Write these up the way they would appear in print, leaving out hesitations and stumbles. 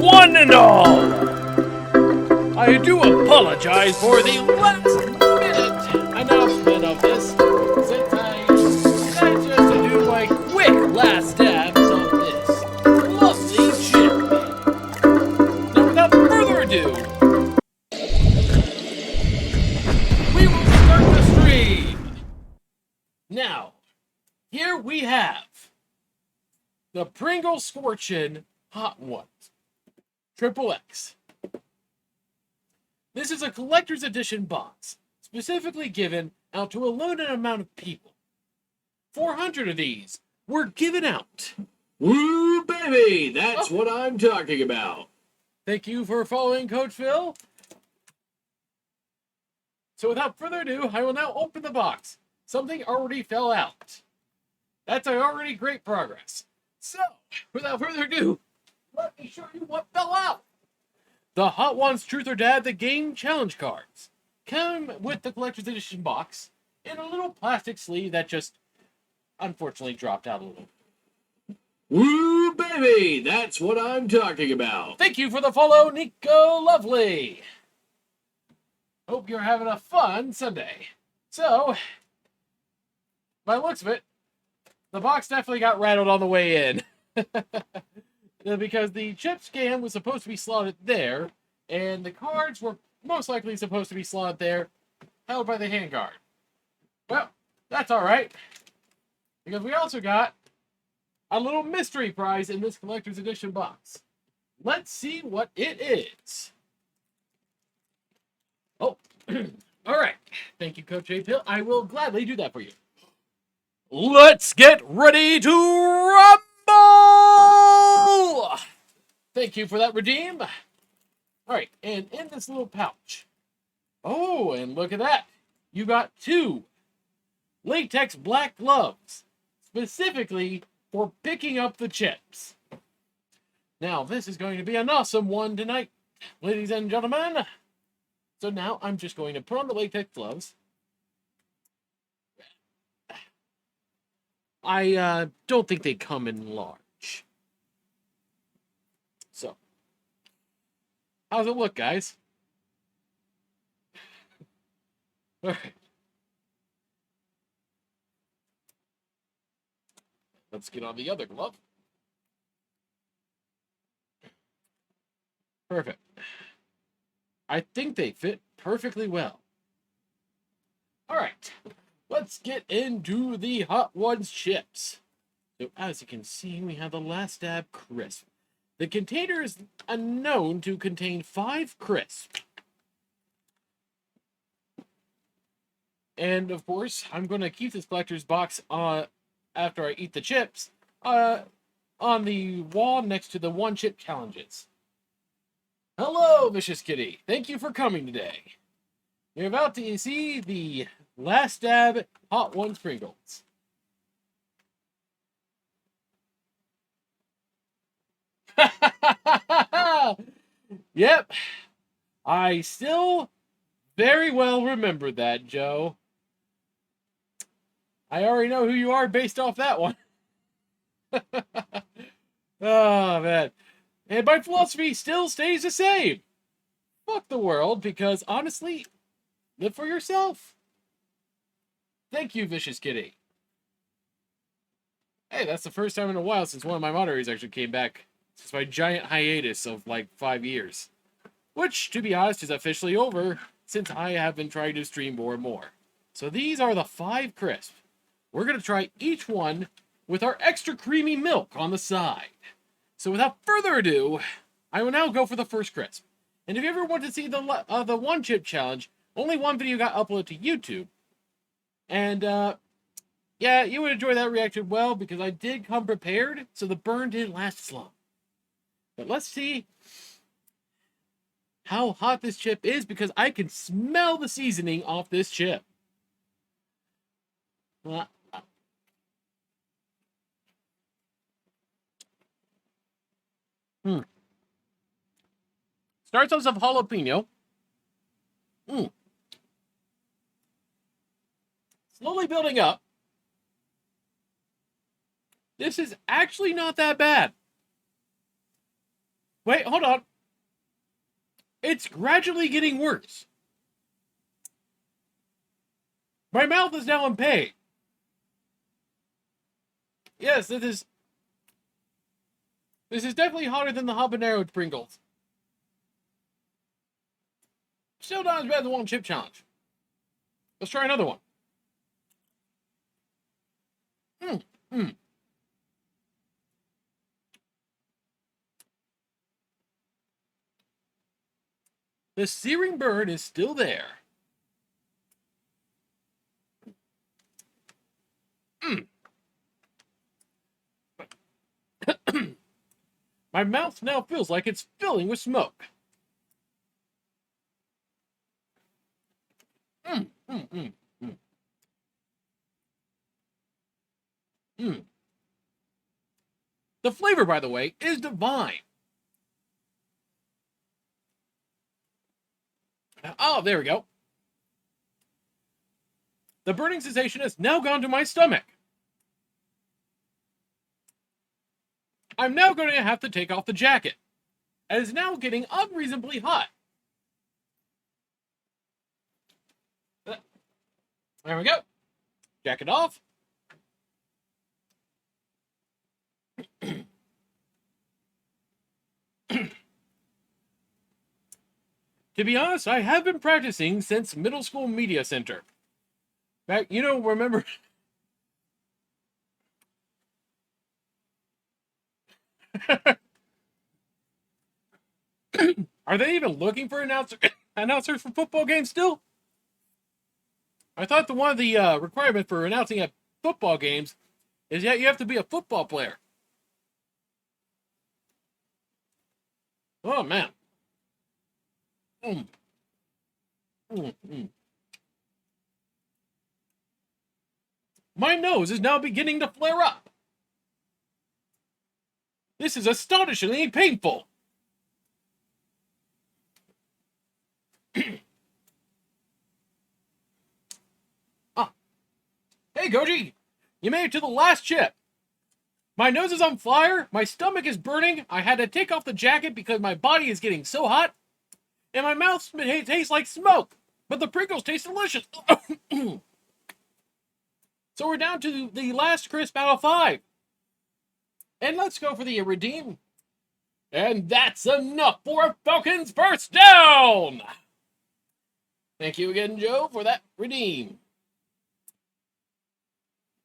One and all! I do apologize for the last minute announcement of this, since I managed to do my quick last dabs of this lovely chip. Now, without further ado, we will start the stream! Now, here we have the Pringles Scorchin' Hot Ones. Triple X. This is a collector's edition box, specifically given out to a limited amount of people. 400 of these were given out. Woo, baby! That's what I'm talking about. Thank you for following Coach Phil. So without further ado, I will now open the box. Something already fell out. That's already great progress. So, without further ado, let me show you what fell out. The Hot Ones Truth or Dad The Game Challenge cards come with the collector's edition box in a little plastic sleeve that just unfortunately dropped out a little. Woo, baby! That's what I'm talking about. Thank you for the follow, Nico Lovely. Hope you're having a fun Sunday. So, by the looks of it, the box definitely got rattled on the way in. Because the chip scan was supposed to be slotted there, and the cards were most likely supposed to be slotted there, held by the handguard. Well, that's alright, because we also got a little mystery prize in this collector's edition box. Let's see what it is. Oh, alright. Thank you, Coach A. Pill. I will gladly do that for you. Let's get ready to rumble! Thank you for that, Redeem. All right, and in this little pouch. Oh, and look at that. You got 2 latex black gloves, specifically for picking up the chips. Now, this is going to be an awesome one tonight, ladies and gentlemen. So now I'm just going to put on the latex gloves. I don't think they come in large. So, how's it look, guys? All right. Let's get on the other glove. Perfect. I think they fit perfectly well. All right. Let's get into the Hot Ones chips. So as you can see, we have the Last Dab Crisp. The container is known to contain 5 crisps. And of course, I'm going to keep this collector's box after I eat the chips on the wall next to the One Chip Challenges. Hello, Vicious Kitty. Thank you for coming today. You're about to see the Last Dab Hot Ones Pringles. Yep. I still very well remember that, Joe. I already know who you are based off that one. Oh, man. And my philosophy still stays the same. Fuck the world, because honestly, live for yourself. Thank you, Vicious Kitty. Hey, that's the first time in a while since one of my moderators actually came back. Since my giant hiatus of like 5 years. Which, to be honest, is officially over since I have been trying to stream more and more. So these are the 5 crisps. We're going to try each one with our extra creamy milk on the side. So without further ado, I will now go for the first crisp. And if you ever want to see the One Chip Challenge, only one video got uploaded to YouTube. And, yeah, you would enjoy that reaction well because I did come prepared, so the burn didn't last as long. But let's see how hot this chip is because I can smell the seasoning off this chip. Starts off some jalapeno. Slowly building up. This is actually not that bad. Wait, hold on. It's gradually getting worse. My mouth is now in pain. Yes, this is definitely hotter than the habanero Pringles. Still not as bad as the One Chip Challenge. Let's try another one. The searing burn is still there. My mouth now feels like it's filling with smoke. The flavor, by the way, is divine. Oh, there we go. The burning sensation has now gone to my stomach. I'm now going to have to take off the jacket. It is now getting unreasonably hot. There we go. Jacket off. To be honest, I have been practicing since middle school media center. Back, remember... Are they even looking for announcers for football games still? I thought one of the requirements for announcing a football games is that you have to be a football player. Oh, man. Mm. Mm, mm. My nose is now beginning to flare up. This is astonishingly painful. Ah. Hey, Goji. You made it to the last chip. My nose is on fire, my stomach is burning, I had to take off the jacket because my body is getting so hot, and my mouth tastes like smoke, but the Pringles taste delicious. So we're down to the last crisp out of 5. And let's go for the redeem. And that's enough for a Falcons first down! Thank you again, Joe, for that redeem.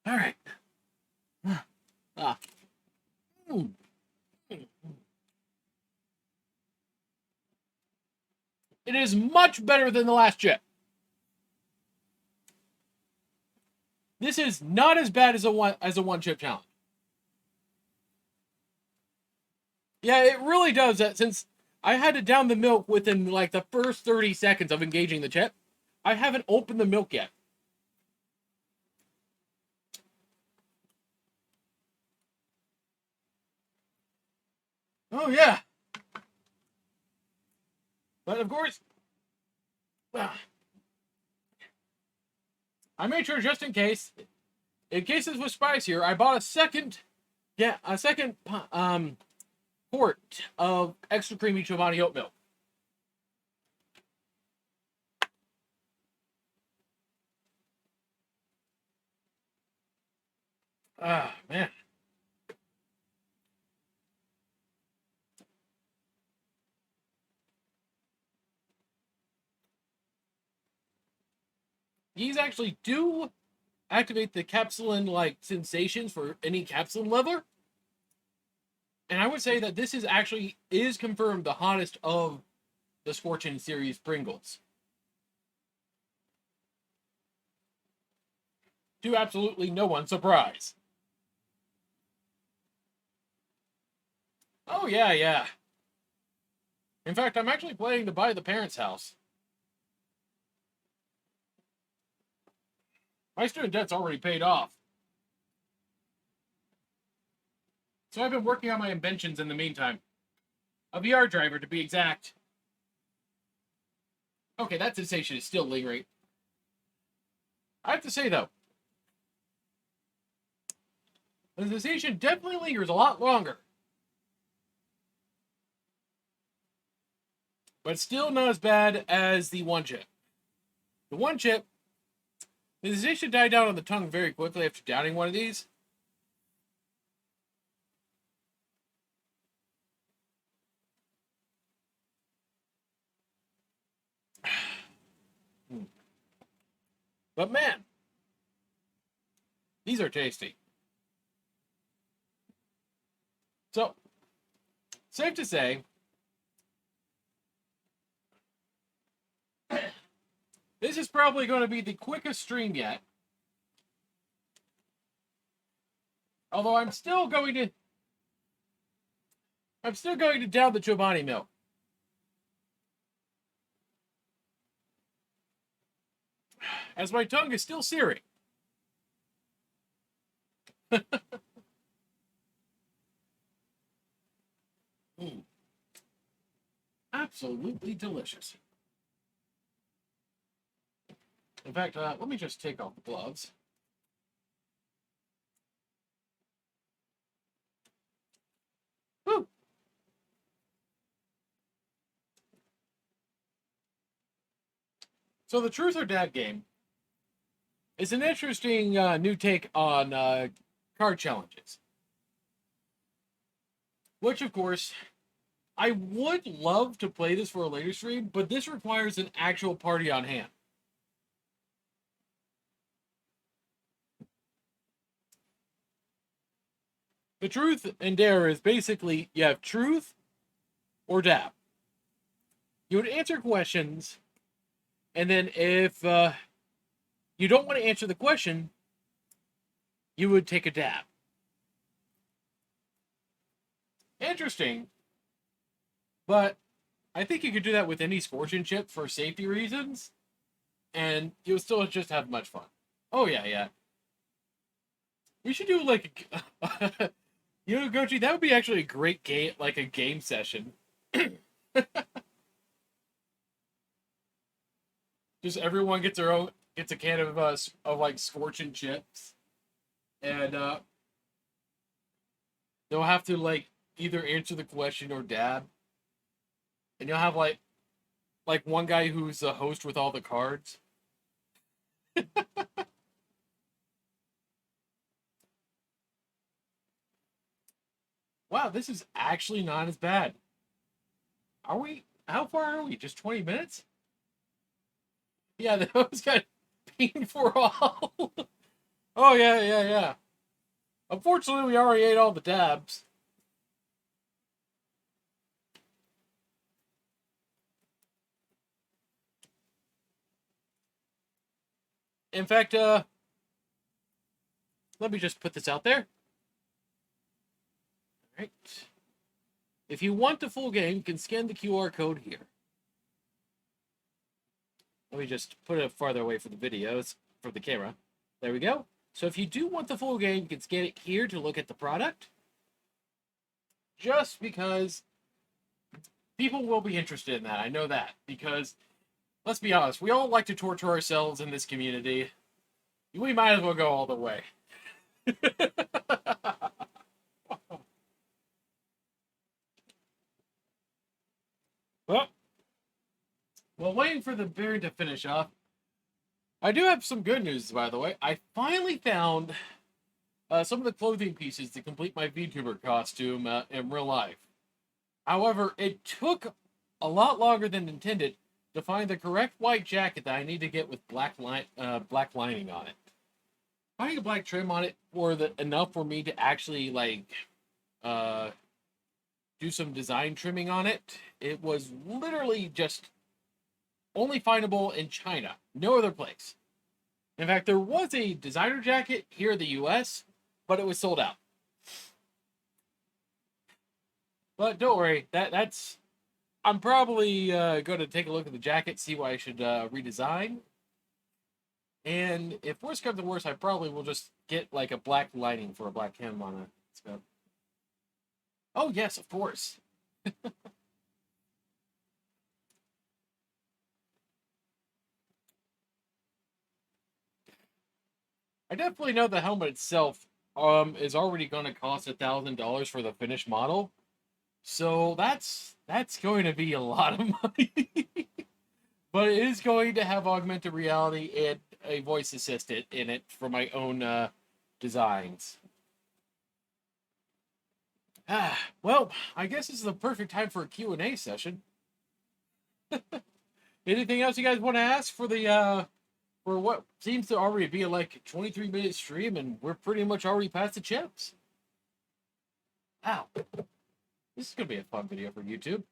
All right. Ah. Mm. It is much better than the last chip. This is not as bad as a one chip challenge. Yeah, it really does that. Since I had to down the milk within like the first 30 seconds of engaging the chip, I haven't opened the milk yet. Oh yeah. But of course, I made sure just in case this was spicier, I bought a second quart of extra creamy Chobani oat milk. Ah, man. These actually do activate the capsulin-like sensations for any capsulin level. And I would say that this is confirmed the hottest of the Scorchin series Pringles. To absolutely no one's surprise. Oh, yeah, yeah. In fact, I'm actually planning to buy the parents' house. My student debt's already paid off. So I've been working on my inventions in the meantime. A VR driver, to be exact. Okay, that sensation is still lingering. I have to say, though, the sensation definitely lingers a lot longer. But still not as bad as the one chip. The one chip, the sensation died down on the tongue very quickly after downing one of these. But man, these are tasty. So, safe to say, this is probably going to be the quickest stream yet. Although I'm still going to down the Chobani milk. As my tongue is still searing. Absolutely delicious. In fact, let me just take off the gloves. Woo! So the Truth or Dare game is an interesting new take on card challenges. Which, of course, I would love to play this for a later stream, but this requires an actual party on hand. The Truth and Dare is basically, you have truth or dab. You would answer questions, and then if you don't want to answer the question, you would take a dab. Interesting, but I think you could do that with any scorching chip for safety reasons, and you'll still just have much fun. Oh yeah, yeah. We should do like, Gochi, that would be actually a great game, like a game session. Just everyone gets a can of like scorching chips, and they'll have to like either answer the question or dab, and you'll have like one guy who's the host with all the cards. Wow, this is actually not as bad. Are we? How far are we? Just 20 minutes? Yeah, that was kind of painful. All. Oh yeah, yeah, yeah. Unfortunately, we already ate all the dabs. In fact, let me just put this out there. All right. If you want the full game, you can scan the QR code here. Let me just put it farther away from the videos, from the camera. There we go. So if you do want the full game, you can scan it here to look at the product. Just because people will be interested in that. I know that. Because, let's be honest, we all like to torture ourselves in this community. We might as well go all the way. well, while waiting for the beer to finish off, I do have some good news, by the way. I finally found some of the clothing pieces to complete my VTuber costume in real life. However, it took a lot longer than intended to find the correct white jacket that I need to get with black lining on it. Finding a black trim on it enough for me to actually uh, do some design trimming on it. It was literally just only findable in China, no other place. In fact, there was a designer jacket here in the US, but it was sold out. But don't worry, that's I'm probably going to take a look at the jacket, see what I should redesign. And if worse comes to worse, I probably will just get like a black lining for a black hem on it. So. Oh yes, of course. I definitely know the helmet itself is already going to cost $1,000 for the finished model. So that's going to be a lot of money. But it is going to have augmented reality and a voice assistant in it for my own designs. Well, I guess this is the perfect time for a Q&A session. Anything else you guys want to ask for what seems to already be like a 23-minute stream, and we're pretty much already past the chips? Wow. This is going to be a fun video for YouTube.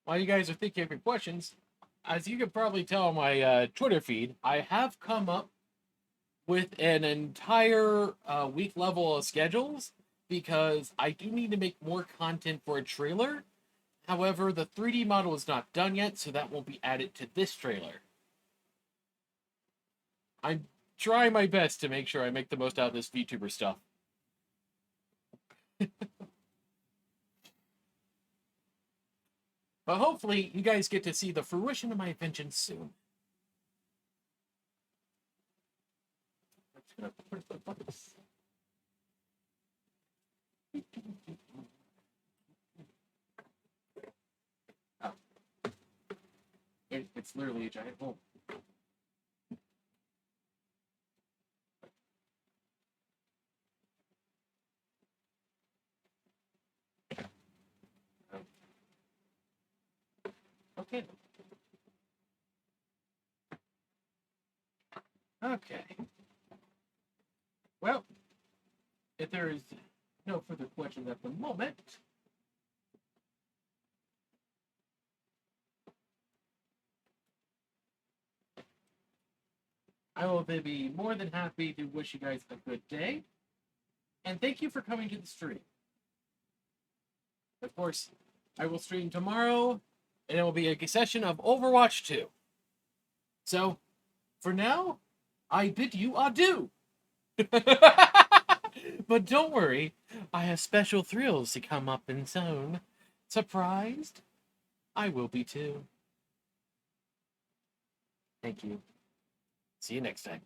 While you guys are thinking of your questions, as you can probably tell on my Twitter feed, I have come up with an entire week level of schedules because I do need to make more content for a trailer. However, the 3D model is not done yet, so that won't be added to this trailer. I'm trying my best to make sure I make the most out of this VTuber stuff. But hopefully, you guys get to see the fruition of my invention soon. Oh. It's literally a giant hole. Okay. Okay. Well, if there is no further questions at the moment, I will be more than happy to wish you guys a good day. And thank you for coming to the stream. Of course, I will stream tomorrow, and it will be a session of Overwatch 2. So, for now, I bid you adieu. But don't worry, I have special thrills to come up in soon. Surprised? I will be too. Thank you. See you next time.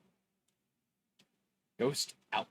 Ghost out.